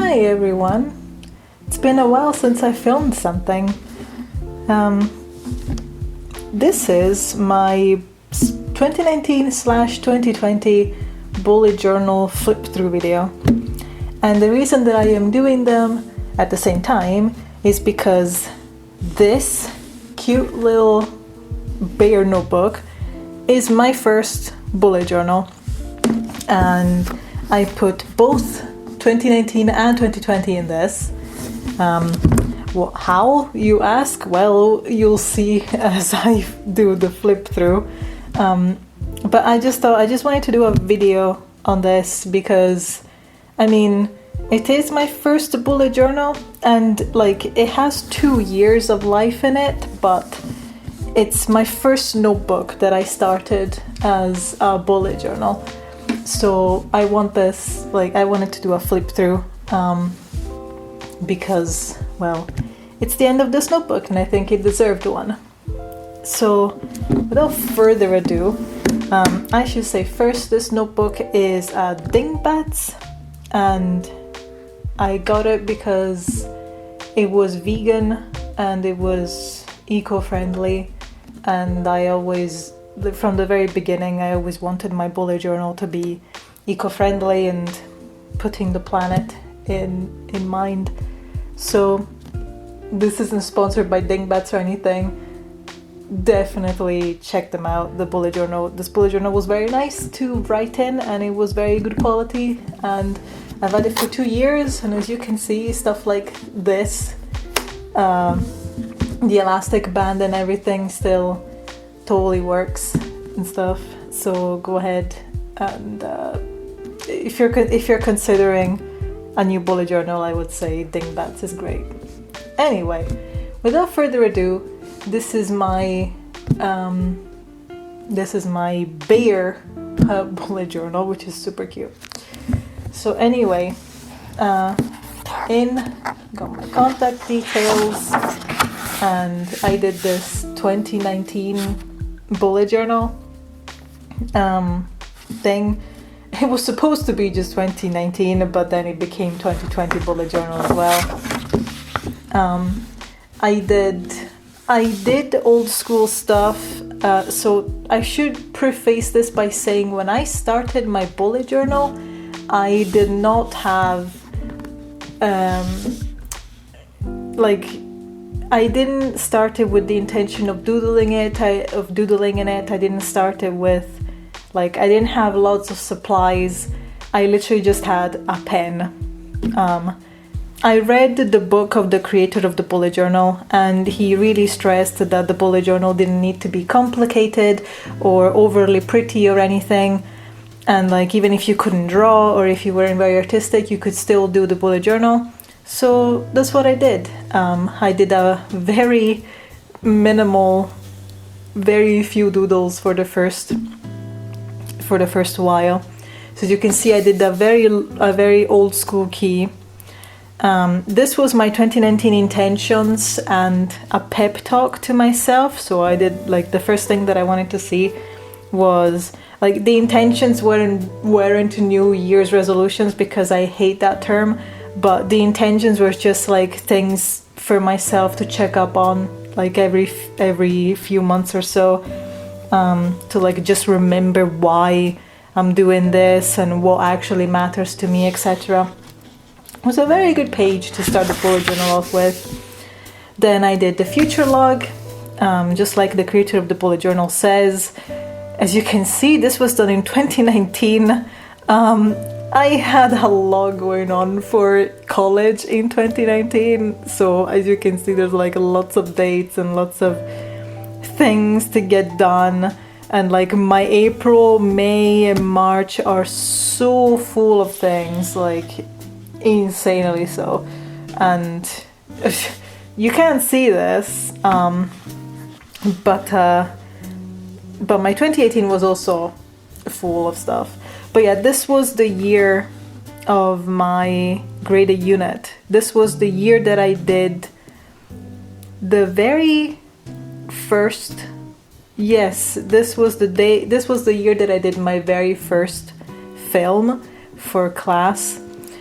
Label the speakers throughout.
Speaker 1: Hi everyone! It's been a while since I filmed something. This is my 2019/2020 bullet journal flip through video. And the reason that I am doing them at the same time is because this cute little bear notebook is my first bullet journal. And I put both 2019 and 2020 in this. How, you ask? Well, you'll see as I do the flip through. But I just thought I just wanted to do a video on this because, I mean, it is my first bullet journal and like it has 2 years of life in it, but it's my first notebook that I started as a bullet journal. So I wanted to do a flip through because, well, it's the end of this notebook and I think it deserved one. So without further ado, I should say first, this notebook is a Dingbats, and I got it because it was vegan and it was eco-friendly, and from the very beginning I always wanted my bullet journal to be eco-friendly and putting the planet in mind. So this isn't sponsored by Dingbats or anything. Definitely check them out. This bullet journal was very nice to write in and it was very good quality, and I've had it for 2 years, and as you can see, stuff like this, the elastic band and everything still totally works and stuff. So go ahead and if you're considering a new bullet journal, I would say Dingbats is great. Anyway, without further ado, this is my bear bullet journal, which is super cute. So anyway, got my contact details, and I did this 2019 bullet journal thing. It was supposed to be just 2019, but then it became 2020 bullet journal as well. I did old school stuff, so I should preface this by saying when I started my bullet journal, I did not have I didn't start it with the intention of doodling in it. I didn't start it with I didn't have lots of supplies. I literally just had a pen. I read the book of the creator of the bullet journal, and he really stressed that the bullet journal didn't need to be complicated or overly pretty or anything. And even if you couldn't draw or if you weren't very artistic, you could still do the bullet journal. So that's what I did. I did a very minimal, very few doodles for the first while. So as you can see, I did a very old school key. This was my 2019 intentions and a pep talk to myself. So I did the first thing that I wanted to see was the intentions weren't New Year's resolutions, because I hate that term, but the intentions were just things for myself to check up on every few months or so, to just remember why I'm doing this and what actually matters to me, etc. It was a very good page to start the bullet journal off with. Then I did the future log, just like the creator of the bullet journal says. As you can see, this was done in 2019. I had a lot going on for college in 2019, so as you can see, there's lots of dates and lots of things to get done. And my April, May, and March are so full of things, insanely so. And you can't see this, but my 2018 was also full of stuff. But yeah, this was the year of my graded unit. This was the year that I did the very first, this was the year that I did my very first film for class.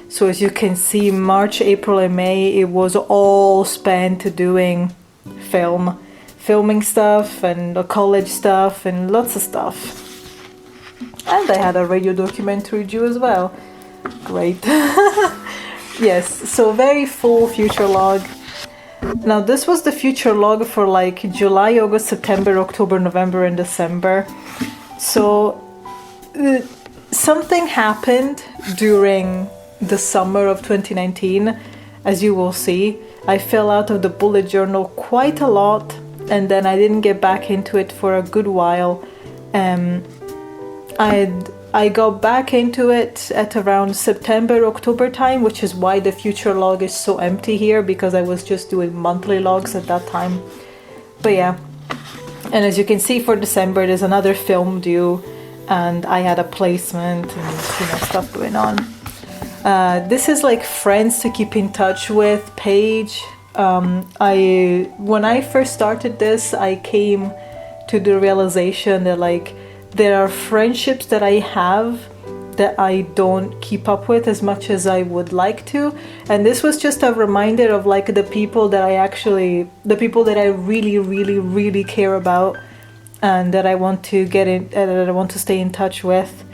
Speaker 1: So as you can see, March, April and May, it was all spent doing filming stuff and college stuff and lots of stuff. And I had a radio documentary due as well. Great. Yes, so very full future log. Now this was the future log for like July, August, September, October, November and December. So something happened during the summer of 2019, as you will see. I fell out of the bullet journal quite a lot, and then I didn't get back into it for a good while. I got back into it at around September, October time, which is why the future log is so empty here, because I was just doing monthly logs at that time. But yeah, and as you can see for December, there's another film due, and I had a placement and stuff going on. This is like friends to keep in touch with page. When I first started this, I came to the realization that like there are friendships that I have that I don't keep up with as much as I would like to, and this was just a reminder of like the people that I really care about, and that I want to that I want to stay in touch with,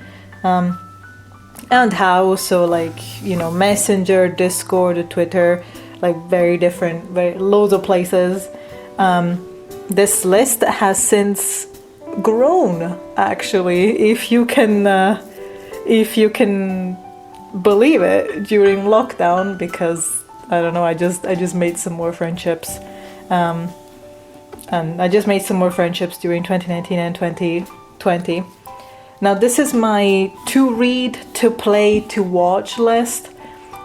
Speaker 1: and how. So like Messenger, Discord, Twitter, like very different, loads of places. This list has since grown, actually, if you can believe it, during lockdown, because I don't know, I just made some more friendships, and I just made some more friendships during 2019 and 2020. Now this is my to read, to play, to watch list.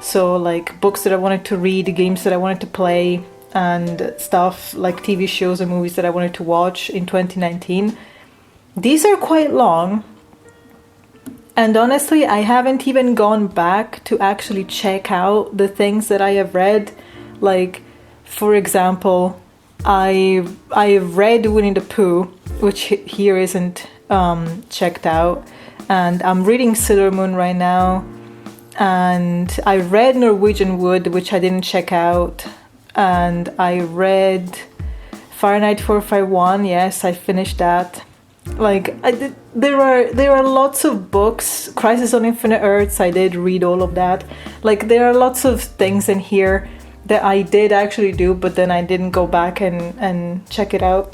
Speaker 1: So like books that I wanted to read, games that I wanted to play, and stuff like TV shows and movies that I wanted to watch in 2019. These are quite long, and honestly I haven't even gone back to actually check out the things that I have read. Like, for example, I read Winnie the Pooh, which here isn't checked out, and I'm reading Sailor Moon right now, and I read Norwegian Wood, which I didn't check out, and I read Fahrenheit 451. Yes, I finished that. Like there are lots of books. Crisis on Infinite Earths, I did read all of that. Like there are lots of things in here that I did actually do, but then I didn't go back and check it out.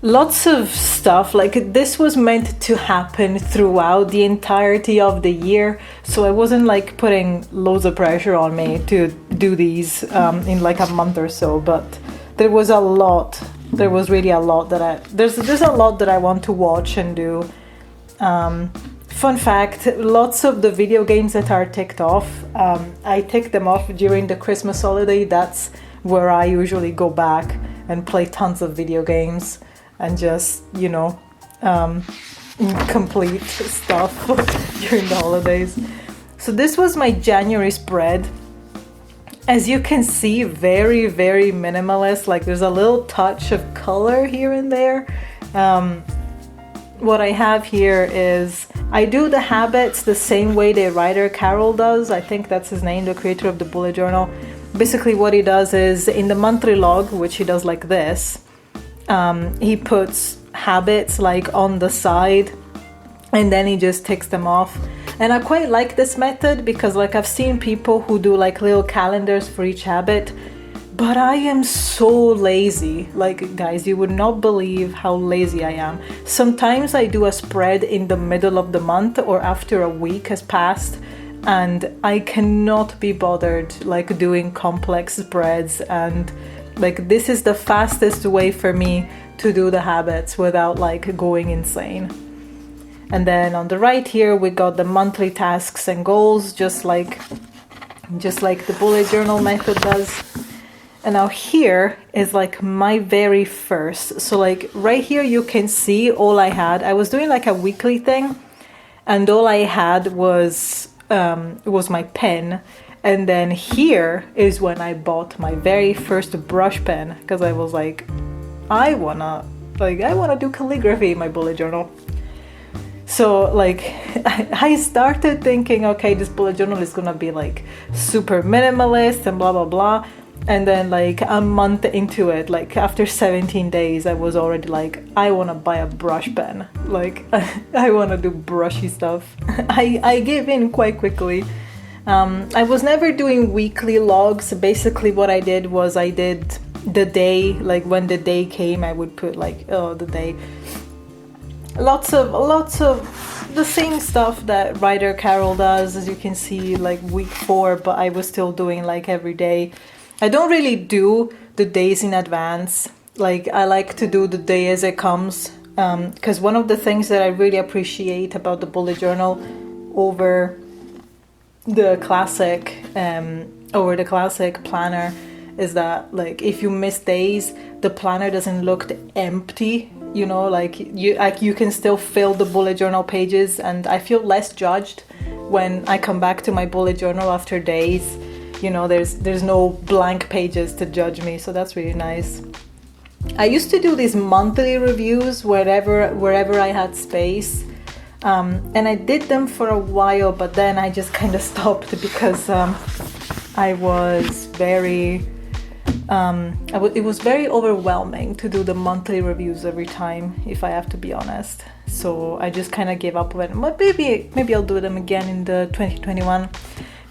Speaker 1: Lots of stuff, like this was meant to happen throughout the entirety of the year, so I wasn't like putting loads of pressure on me to do these in like a month or so, but there was a lot. There was really a lot that there's a lot that I want to watch and do. Fun fact, lots of the video games that are ticked off, I tick them off during the Christmas holiday. That's where I usually go back and play tons of video games and just, complete stuff during the holidays. So this was my January spread. As you can see, very, very minimalist. Like there's a little touch of color here and there. What I have here is, I do the habits the same way the writer Carol does. I think that's his name, the creator of the bullet journal. Basically what he does is, in the monthly log, which he does like this, he puts habits like on the side, and then he just ticks them off. And I quite like this method because like I've seen people who do like little calendars for each habit, but I am so lazy. Like guys, you would not believe how lazy I am. Sometimes I do a spread in the middle of the month or after a week has passed, and I cannot be bothered like doing complex spreads, and like this is the fastest way for me to do the habits without like going insane. And then on the right here we got the monthly tasks and goals, just like the bullet journal method does. And now here is like my very first. So like right here you can see all I had. I was doing like a weekly thing, and all I had was my pen. And then here is when I bought my very first brush pen, because I was like, I wanna do calligraphy in my bullet journal. So like I started thinking, okay, this bullet journal is gonna be like super minimalist and blah blah blah. And then like a month into it, like after 17 days, I was already like, I want to buy a brush pen. Like I want to do brushy stuff. I gave in quite quickly. I was never doing weekly logs. Basically what I did was I did the day, like when the day came, I would put like, oh, the day. Lots of the same stuff that writer Carol does, as you can see, like week 4, but I was still doing like every day. I don't really do the days in advance. Like I like to do the day as it comes, because one of the things that I really appreciate about the bullet journal over the classic planner is that like if you miss days, the planner doesn't look empty. You know, like you can still fill the bullet journal pages, and I feel less judged when I come back to my bullet journal after days. You know, there's no blank pages to judge me, so that's really nice. I used to do these monthly reviews wherever I had space, and I did them for a while, but then I just kind of stopped because I was very it was very overwhelming to do the monthly reviews every time, if I have to be honest. So I just kind of gave up on it. But maybe I'll do them again in the 2021.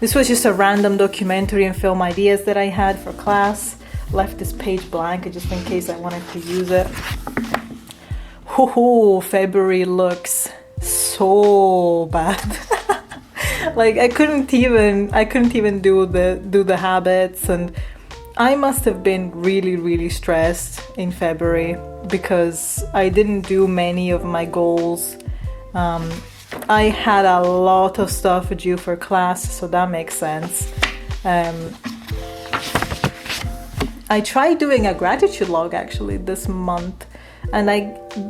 Speaker 1: This was just a random documentary and film ideas that I had for class. Left this page blank just in case I wanted to use it. February looks so bad. Like I couldn't even do the habits, and I must have been really stressed in February because I didn't do many of my goals. I had a lot of stuff due for class, so that makes sense. I tried doing a gratitude log actually this month, and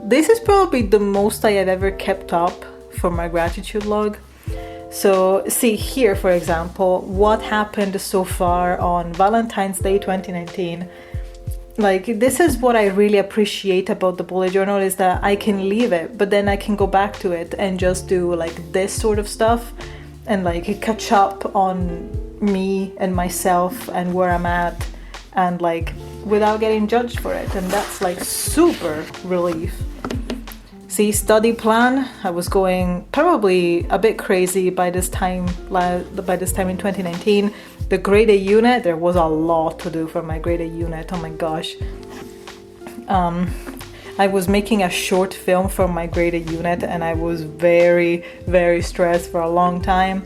Speaker 1: this is probably the most I have ever kept up for my gratitude log. So see here, for example, what happened so far on Valentine's Day 2019. Like this is what I really appreciate about the bullet journal, is that I can leave it, but then I can go back to it and just do like this sort of stuff and like catch up on me and myself and where I'm at, and like without getting judged for it. And that's like super relief. See, study plan, I was going probably a bit crazy by this time in 2019. The grade A unit, there was a lot to do for my grade A unit. Oh my gosh. I was making a short film for my grade A unit, and I was very stressed for a long time.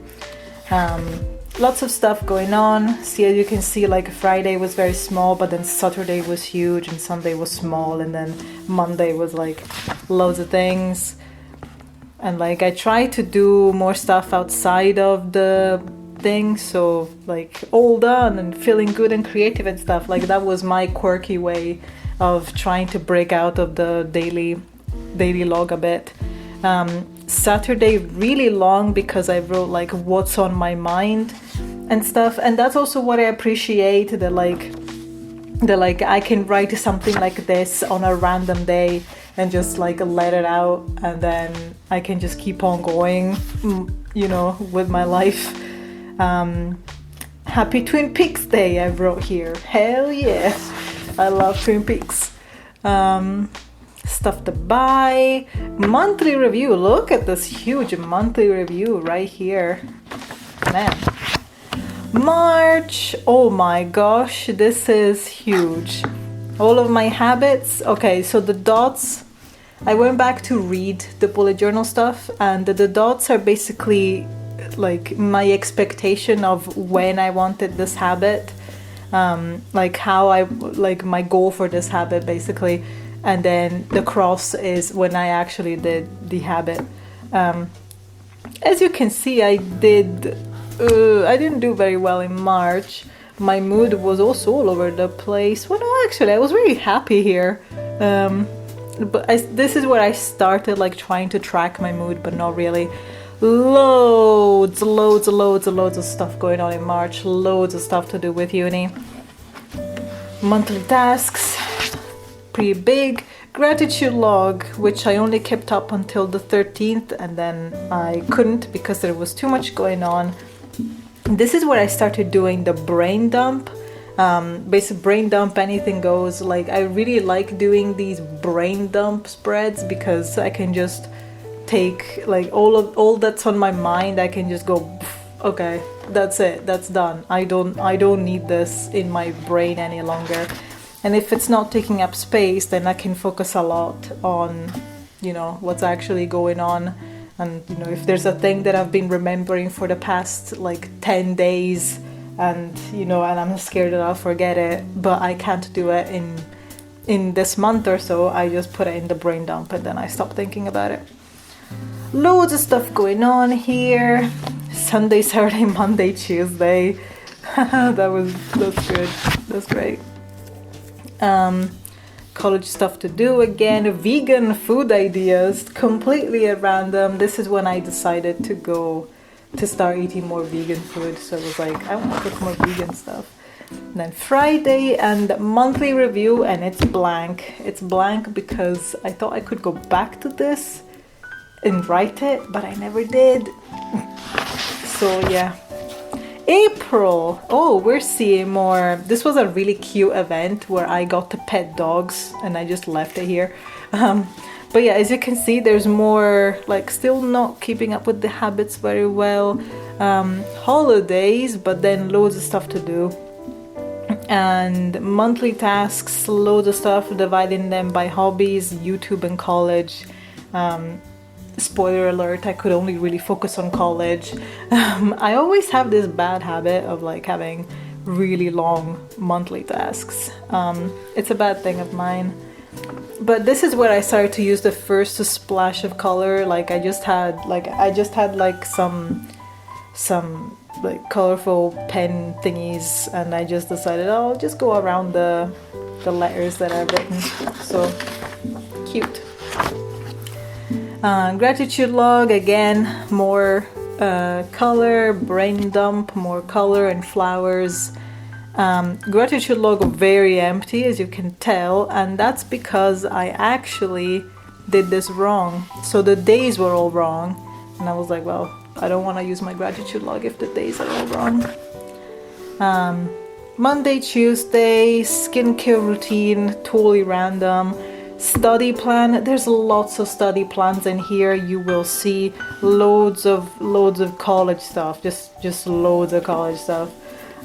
Speaker 1: Lots of stuff going on. See, as you can see, like Friday was very small, but then Saturday was huge, and Sunday was small, and then Monday was like loads of things. And like I try to do more stuff outside of the thing, so like all done and feeling good and creative and stuff. Like that was my quirky way of trying to break out of the daily log a bit. Saturday really long because I wrote like what's on my mind and stuff, and that's also what I appreciate, that like I can write something like this on a random day and just like let it out, and then I can just keep on going, you know, with my life. Happy Twin Peaks Day I wrote here. Hell yeah, I love Twin Peaks. Stuff to buy, monthly review. Look at this huge monthly review right here, man. March, oh my gosh, this is huge. All of my habits. Okay, so the dots, I went back to read the bullet journal stuff, and the dots are basically like my expectation of when I wanted this habit, like how I like my goal for this habit basically. And then the cross is when I actually did the habit. As you can see, I didn't do very well in March. My mood was also all over the place. Well, no, actually, I was really happy here. But this is where I started like trying to track my mood, but not really. Loads of stuff going on in March. Loads of stuff to do with uni. Monthly tasks. Pretty big. Gratitude log, which I only kept up until the 13th, and then I couldn't because there was too much going on. This is where I started doing the brain dump. Basic brain dump, anything goes. Like, I really like doing these brain dump spreads because I can just take like all that's on my mind. I can just go, okay, that's it, that's done. I don't need this in my brain any longer. And if it's not taking up space, then I can focus a lot on, you know, what's actually going on. And, you know, if there's a thing that I've been remembering for the past like 10 days and, you know, and I'm scared that I'll forget it, but I can't do it in this month or so, I just put it in the brain dump and then I stop thinking about it. Loads of stuff going on here. Sunday, Saturday, Monday, Tuesday. That's good. That's great. College stuff to do again. Vegan food ideas, completely at random. This is when I decided to start eating more vegan food. So I was like, I want to cook more vegan stuff. And then Friday and monthly review, and it's blank. It's blank because I thought I could go back to this and write it, but I never did. So yeah. April. Oh, we're seeing more. This was a really cute event where I got to pet dogs and I just left it here. But yeah, as you can see, there's more, like, still not keeping up with the habits very well. Holidays, but then loads of stuff to do. And monthly tasks, loads of stuff, dividing them by hobbies, YouTube and college. Spoiler alert, I could only really focus on college. I always have this bad habit of like having really long monthly tasks. It's a bad thing of mine. But this is where I started to use the first splash of color. Like I just had some like colorful pen thingies, and I just decided I'll just go around the letters that I've written. So cute. Gratitude log, again, more color, brain dump, more color and flowers. Gratitude log very empty, as you can tell, and that's because I actually did this wrong. So the days were all wrong, and I was like, well, I don't want to use my gratitude log if the days are all wrong. Monday, Tuesday, skincare routine, totally random. Study plan, there's lots of study plans in here. You will see loads of college stuff, just loads of college stuff.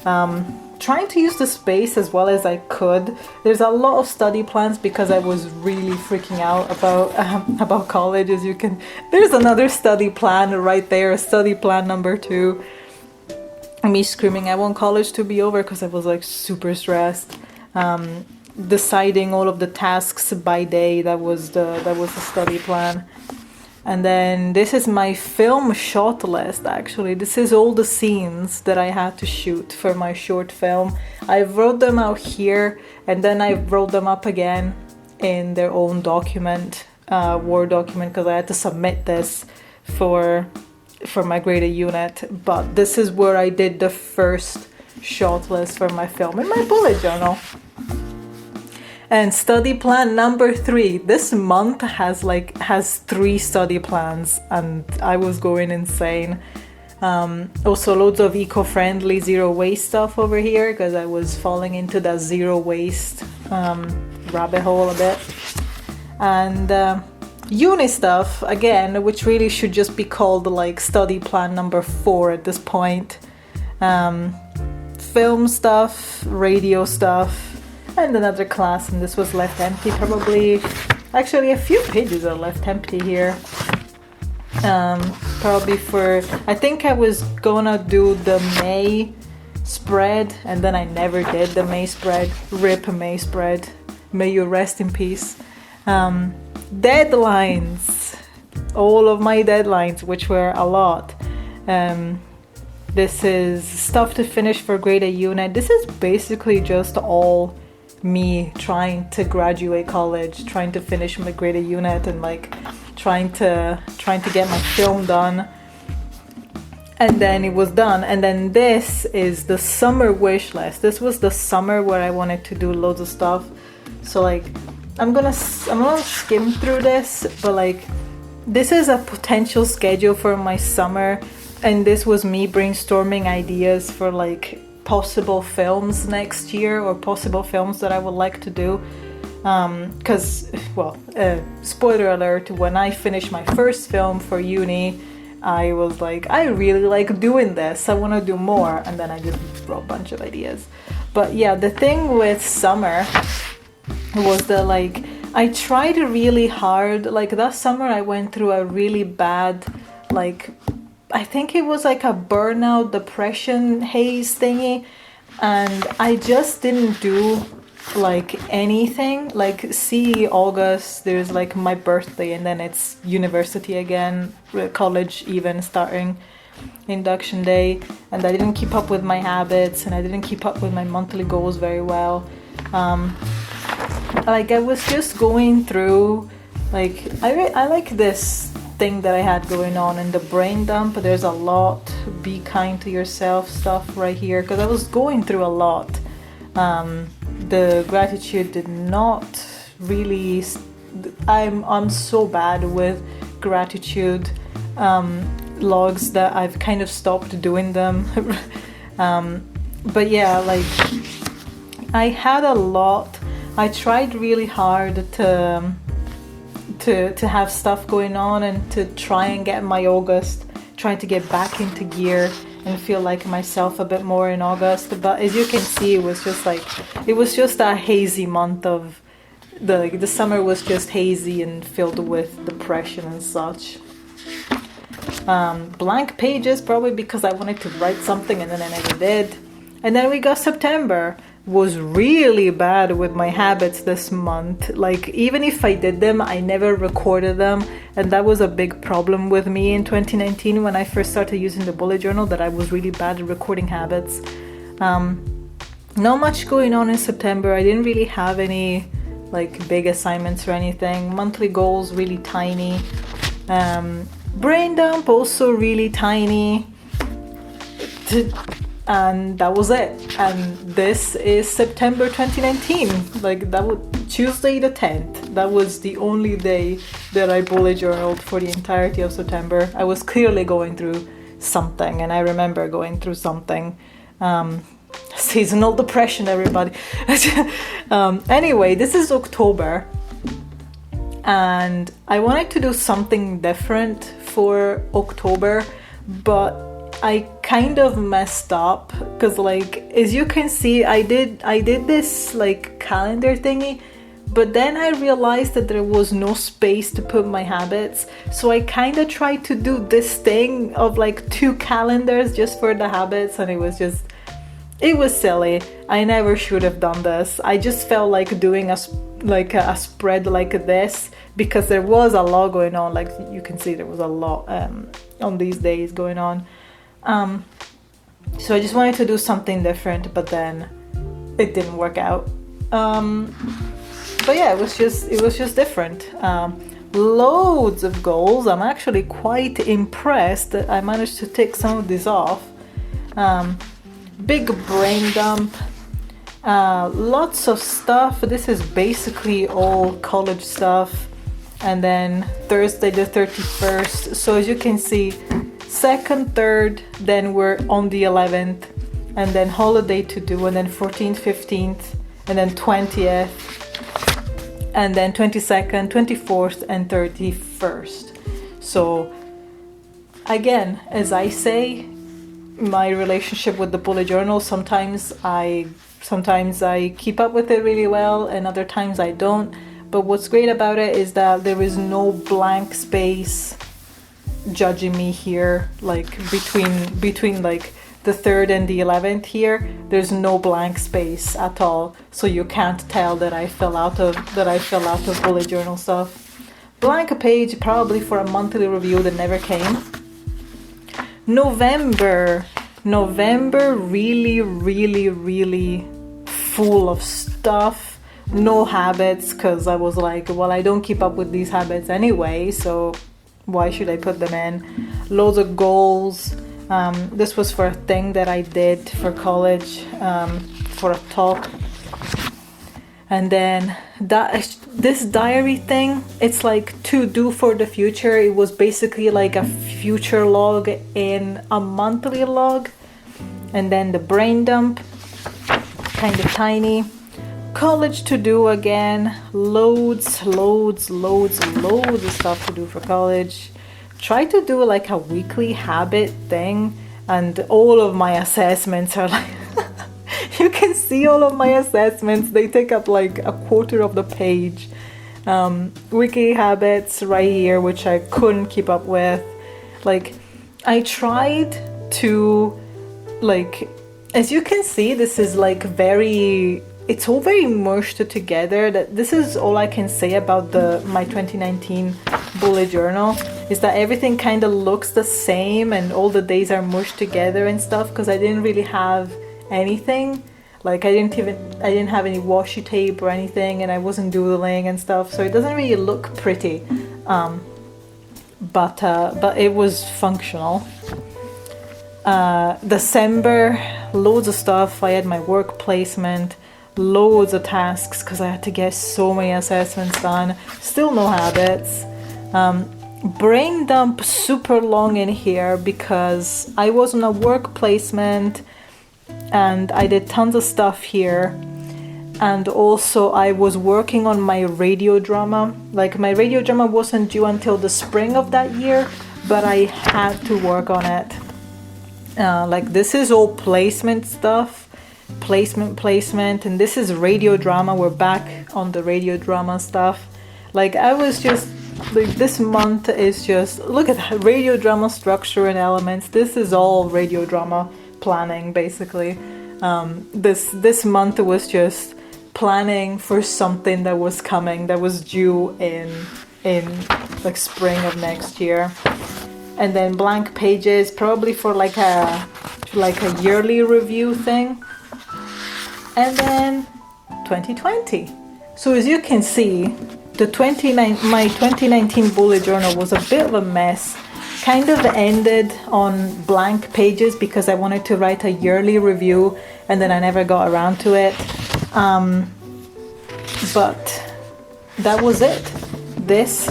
Speaker 1: Trying to use the space as well as I could. There's a lot of study plans because I was really freaking out about college. As you can, there's another study plan right there, study plan number 2. Me screaming I want college to be over because I was like super stressed. Deciding all of the tasks by day, that was the study plan. And then this is my film shot list. Actually, this is all the scenes that I had to shoot for my short film. I wrote them out here, and then I wrote them up again in their own document, Word document, because I had to submit this for my graded unit. But this is where I did the first shot list for my film in my bullet journal. And study plan number 3. This month has 3 study plans, and I was going insane. Also loads of eco-friendly, zero waste stuff over here because I was falling into that zero waste rabbit hole a bit. And uni stuff again, which really should just be called like study plan number 4 at this point. Film stuff, radio stuff. And another class, and this was left empty probably. Actually, a few pages are left empty here. Probably for, I think I was gonna do the May spread, and then I never did the May spread. RIP May spread. May you rest in peace. Deadlines. All of my deadlines, which were a lot. This is stuff to finish for graded unit. This is basically just all me trying to graduate college, trying to finish my graded unit, and like trying to get my film done. And then it was done. And then this is the summer wish list. This was the summer where I wanted to do loads of stuff. So like I'm gonna skim through this, but like this is a potential schedule for my summer, and this was me brainstorming ideas for like possible films next year, or possible films that I would like to do. Because, spoiler alert, when I finished my first film for uni, I was like, I really like doing this, I want to do more, and then I just wrote a bunch of ideas. But yeah, the thing with summer was that like I tried really hard. Like that summer I went through a really bad, like I think it was like a burnout depression haze thingy, and I just didn't do like anything. Like see August, there's like my birthday, and then it's university again, college even starting, induction day, and I didn't keep up with my habits, and I didn't keep up with my monthly goals very well. Like I was just going through, like I like this thing that I had going on in the brain dump. There's a lot be kind to yourself stuff right here, because I was going through a lot. The gratitude did not really, I'm so bad with gratitude logs that I've kind of stopped doing them. But yeah, like I had a lot. I tried really hard to have stuff going on, and to try and get my August, trying to get back into gear and feel like myself a bit more in August. But as you can see, it was just a hazy month of the summer was just hazy and filled with depression and such. Blank pages, probably because I wanted to write something and then I never did. And then we got September. Was really bad with my habits this month. Like even if I did them, I never recorded them, and that was a big problem with me in 2019 when I first started using the bullet journal, that I was really bad at recording habits. Not much going on in September. I didn't really have any like big assignments or anything. Monthly goals really tiny. Brain dump also really tiny. And that was it. And this is September 2019. Like that was Tuesday the 10th. That was the only day that I bullet journaled for the entirety of September. I was clearly going through something, and I remember going through something. Seasonal depression, everybody. Anyway, this is October, and I wanted to do something different for October, but I kind of messed up, because like as you can see, I did this like calendar thingy, but then I realized that there was no space to put my habits, so I kind of tried to do this thing of like 2 calendars just for the habits, and it was silly. I never should have done this. I just felt like doing a spread like this, because there was a lot going on. Like you can see, there was a lot on these days going on. So I just wanted to do something different, but then it didn't work out. But yeah, it was just different. Loads of goals. I'm actually quite impressed that I managed to take some of these off. Big brain dump. Lots of stuff. This is basically all college stuff. And then Thursday the 31st. So as you can see, 2nd, 3rd, then we're on the 11th, and then holiday to do, and then 14th, 15th, and then 20th, and then 22nd, 24th, and 31st. So again, as I say, my relationship with the bullet journal, sometimes I keep up with it really well, and other times I don't. But what's great about it is that there is no blank space judging me here, like between like the 3rd and the 11th here. There's no blank space at all, so you can't tell that I fell out of bullet journal stuff. Blank page probably for a monthly review that never came. November really full of stuff. No habits, because I was like, well, I don't keep up with these habits anyway, so why should I put them in? Loads of goals. This was for a thing that I did for college, for a talk. And then this diary thing, it's like to do for the future. It was basically like a future log in a monthly log. And then the brain dump, kind of tiny. College to do again, loads of stuff to do for college. Try to do like a weekly habit thing, and all of my assessments are like you can see all of my assessments, they take up like a quarter of the page. Weekly habits right here, which I couldn't keep up with. Like, I tried to, like, as you can see, this is like it's all very mushed together. That this is all I can say about my 2019 bullet journal, is that everything kind of looks the same and all the days are mushed together and stuff, because I didn't really have anything. Like, I didn't have any washi tape or anything, and I wasn't doodling and stuff, so it doesn't really look pretty. But it was functional. December, loads of stuff. I had my work placement, loads of tasks because I had to get so many assessments done. Still no habits. Brain dump super long in here because I was on a work placement and I did tons of stuff here. And also I was working on my radio drama. Like, my radio drama wasn't due until the spring of that year, but I had to work on it. Like, this is all placement stuff, placement, and this is radio drama. We're back on the radio drama stuff. Like, I was just, like, this month is just, look at that, radio drama structure and elements. This is all radio drama planning, basically. This month was just planning for something that was coming, that was due in like spring of next year. And then blank pages, probably for like a yearly review thing. And then 2020. So as you can see, my 2019 bullet journal was a bit of a mess. Kind of ended on blank pages because I wanted to write a yearly review, and then I never got around to it. But that was it. This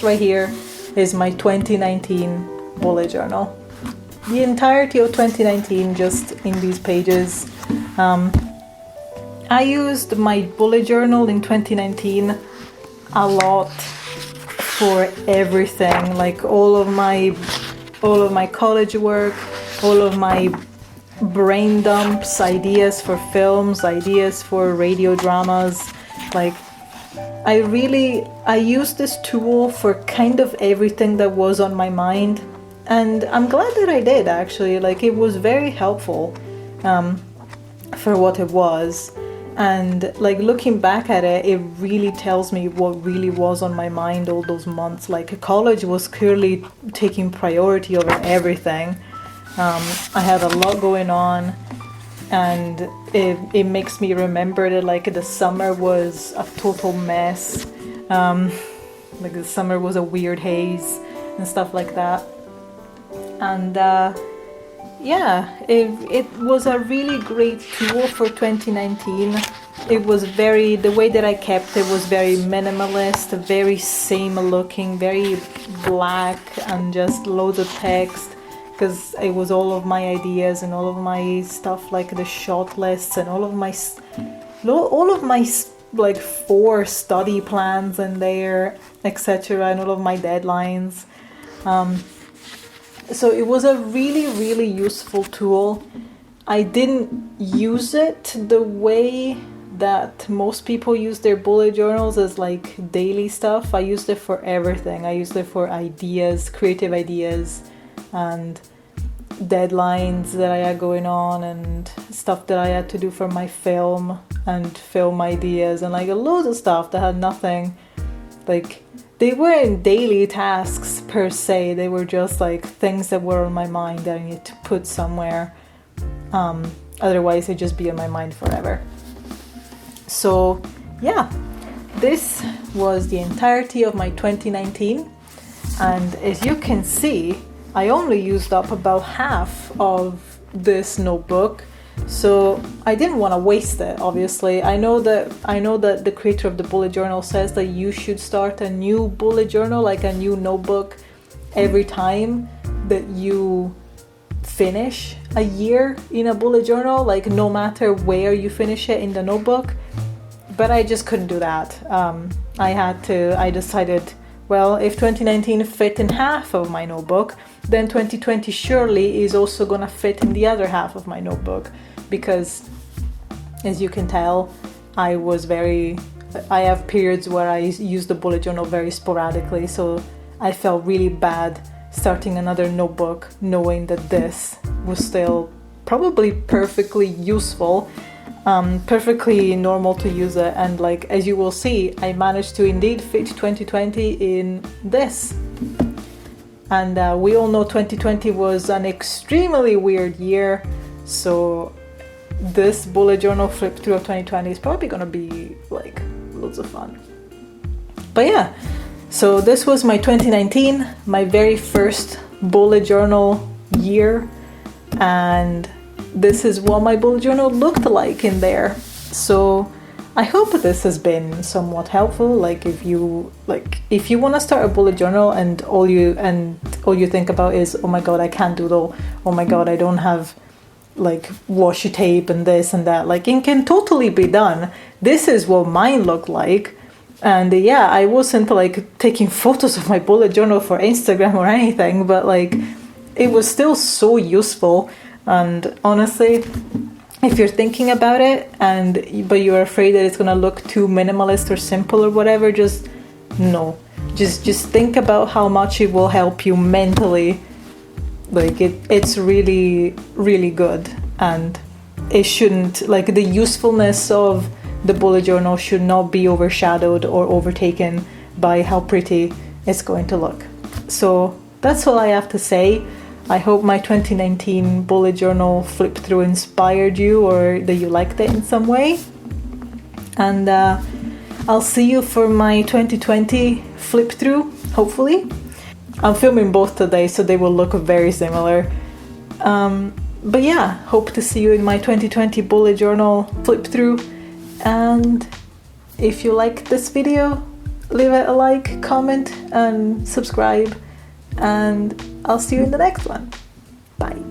Speaker 1: right here is my 2019 bullet journal. The entirety of 2019 just in these pages. I used my bullet journal in 2019 a lot for everything, like all of my college work, all of my brain dumps, ideas for films, ideas for radio dramas. Like, I used this tool for kind of everything that was on my mind, and I'm glad that I did, actually. Like, it was very helpful for what it was. And like, looking back at it, it really tells me what really was on my mind all those months. Like, college was clearly taking priority over everything. I had a lot going on, and it makes me remember that like the summer was a total mess. Like, the summer was a weird haze and stuff like that. And yeah, it was a really great tool for 2019. It was the way that I kept it was very minimalist, very same looking, very black, and just loads of text, because it was all of my ideas and all of my stuff, like the shot lists and all of my like 4 study plans in there, etc., and all of my deadlines. So it was a really, really useful tool. I didn't use it the way that most people use their bullet journals, as like daily stuff. I used it for everything. I used it for ideas, creative ideas, and deadlines that I had going on, and stuff that I had to do for my film, and film ideas, and like loads of stuff that had nothing, like, they weren't daily tasks per se. They were just like things that were on my mind that I needed to put somewhere. Otherwise they'd just be on my mind forever. So yeah, this was the entirety of my 2019. And as you can see, I only used up about half of this notebook. So I didn't want to waste it, obviously. I know that the creator of the bullet journal says that you should start a new bullet journal, like a new notebook, every time that you finish a year in a bullet journal, like no matter where you finish it in the notebook. But I just couldn't do that. I decided, well, if 2019 fit in half of my notebook, then 2020 surely is also gonna fit in the other half of my notebook, because as you can tell, I have periods where I use the bullet journal very sporadically, so I felt really bad starting another notebook knowing that this was still probably perfectly useful, perfectly normal to use it. And like, as you will see, I managed to indeed fit 2020 in this. And we all know 2020 was an extremely weird year, so this bullet journal flip through of 2020 is probably gonna be like loads of fun. But yeah, so this was my 2019, my very first bullet journal year, and this is what my bullet journal looked like in there. So I hope this has been somewhat helpful. Like if you want to start a bullet journal and all you think about is, oh my god, I can't doodle, oh my god, I don't have like washi tape and this and that, like it can totally be done. This is what mine looked like. And yeah, I wasn't like taking photos of my bullet journal for Instagram or anything, but like it was still so useful. And honestly, if you're thinking about it but you're afraid that it's gonna look too minimalist or simple or whatever, just think about how much it will help you mentally. Like it's really, really good, and it shouldn't, like, the usefulness of the bullet journal should not be overshadowed or overtaken by how pretty it's going to look. So that's all I have to say. I hope my 2019 bullet journal flip through inspired you, or that you liked it in some way. And I'll see you for my 2020 flip through, hopefully. I'm filming both today, so they will look very similar. But yeah, hope to see you in my 2020 bullet journal flip through. And if you like this video, leave it a like, comment, and subscribe. And I'll see you in the next one. Bye.